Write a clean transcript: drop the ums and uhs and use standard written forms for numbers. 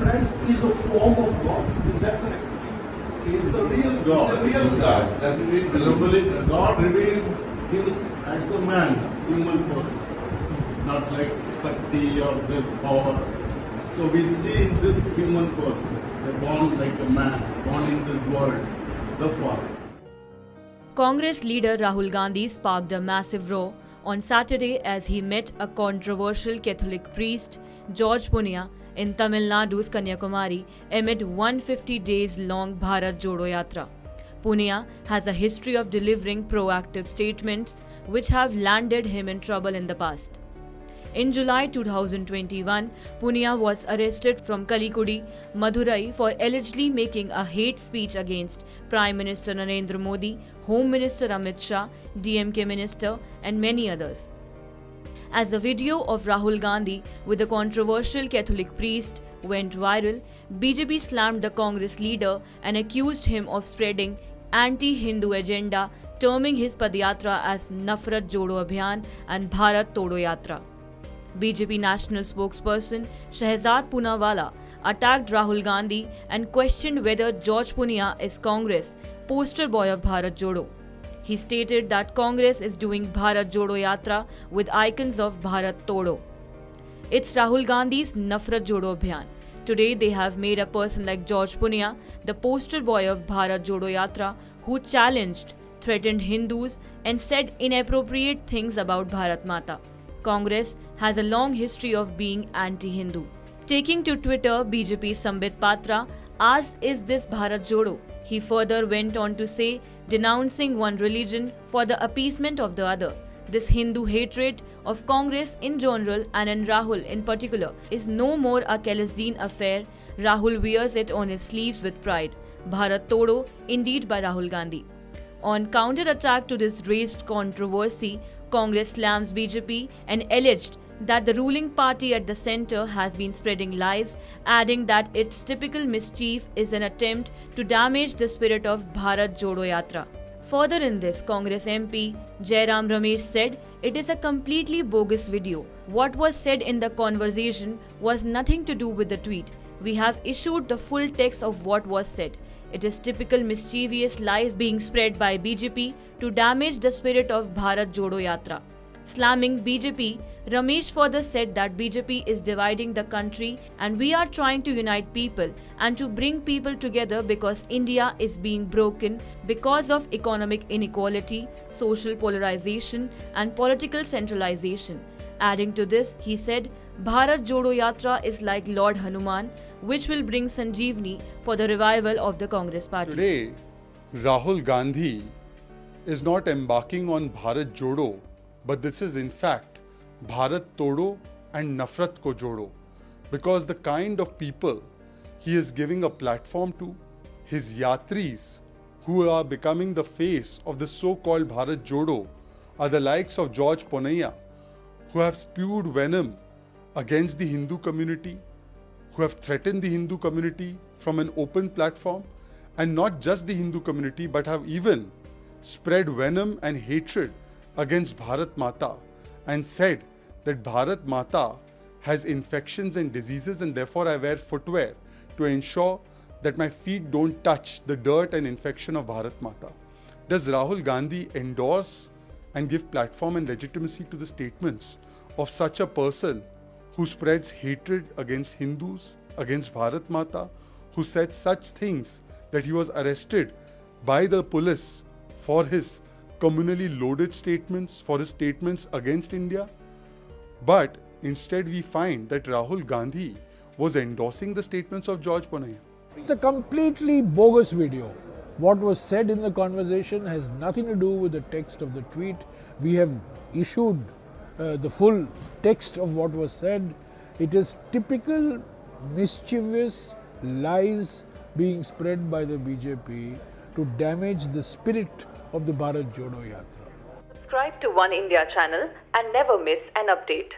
Christ is a form of God. Is that correct? He is the real God. He's the real God. As we globally, God revealed him as a man, human person, not like Shakti or this power. So we see in this human person, born like a man, born in this world, the Father. Congress leader Rahul Gandhi sparked a massive row on Saturday as he met a controversial Catholic priest, George Punia, in Tamil Nadu's Kanyakumari amid 150 days long Bharat Jodo Yatra. Punia has a history of delivering proactive statements which have landed him in trouble in the past. In July 2021, Punia was arrested from Kalikudi, Madurai for allegedly making a hate speech against Prime Minister Narendra Modi, Home Minister Amit Shah, DMK Minister and many others. As the video of Rahul Gandhi with the controversial Catholic priest went viral, BJP slammed the Congress leader and accused him of spreading anti-Hindu agenda, terming his Padyatra as Nafrat Jodo Abhiyan and Bharat Todo Yatra. BJP national spokesperson Shehzad Poonawalla attacked Rahul Gandhi and questioned whether George Punia is Congress poster boy of Bharat Jodo. He stated that Congress is doing Bharat Jodo Yatra with icons of Bharat Todo. It's Rahul Gandhi's Nafrat Jodo Abhiyan. Today they have made a person like George Punia the poster boy of Bharat Jodo Yatra who challenged, threatened Hindus and said inappropriate things about Bharat Mata. Congress has a long history of being anti-Hindu. Taking to Twitter, BJP's Sambit Patra asked, "Is this Bharat Jodo?" He further went on to say, denouncing one religion for the appeasement of the other. This Hindu hatred of Congress in general and in Rahul in particular is no more a clandestine affair. Rahul wears it on his sleeves with pride. Bharat Todo, indeed by Rahul Gandhi. On counter-attack to this raised controversy, Congress slams BJP and alleged that the ruling party at the centre has been spreading lies, adding that its typical mischief is an attempt to damage the spirit of Bharat Jodo Yatra. Further in this, Congress MP Jairam Ramesh said, "It is a completely bogus video. What was said in the conversation was nothing to do with the tweet. We have issued the full text of what was said. It is typical mischievous lies being spread by BJP to damage the spirit of Bharat Jodo Yatra." Slamming BJP, Ramesh further said that BJP is dividing the country and we are trying to unite people and to bring people together because India is being broken because of economic inequality, social polarization and political centralization. Adding to this, he said, Bharat Jodo Yatra is like Lord Hanuman, which will bring Sanjeevani for the revival of the Congress party. Today, Rahul Gandhi is not embarking on Bharat Jodo, but this is in fact Bharat Todo and Nafrat Ko Jodo, because the kind of people he is giving a platform to, his yatris who are becoming the face of the so-called Bharat Jodo, are the likes of George Punia, who have spewed venom against the Hindu community, who have threatened the Hindu community from an open platform, and not just the Hindu community but have even spread venom and hatred against Bharat Mata and said that Bharat Mata has infections and diseases and therefore I wear footwear to ensure that my feet don't touch the dirt and infection of Bharat Mata. Does Rahul Gandhi endorse and give platform and legitimacy to the statements of such a person who spreads hatred against Hindus, against Bharat Mata, who said such things that he was arrested by the police for his communally loaded statements, for his statements against India? But instead we find that Rahul Gandhi was endorsing the statements of George Punia. It's a completely bogus video. What was said in the conversation has nothing to do with the text of the tweet. We have issued the full text of what was said. It is typical mischievous lies being spread by the BJP to damage the spirit of the Bharat Jodo Yatra. Subscribe to One India channel and never miss an update.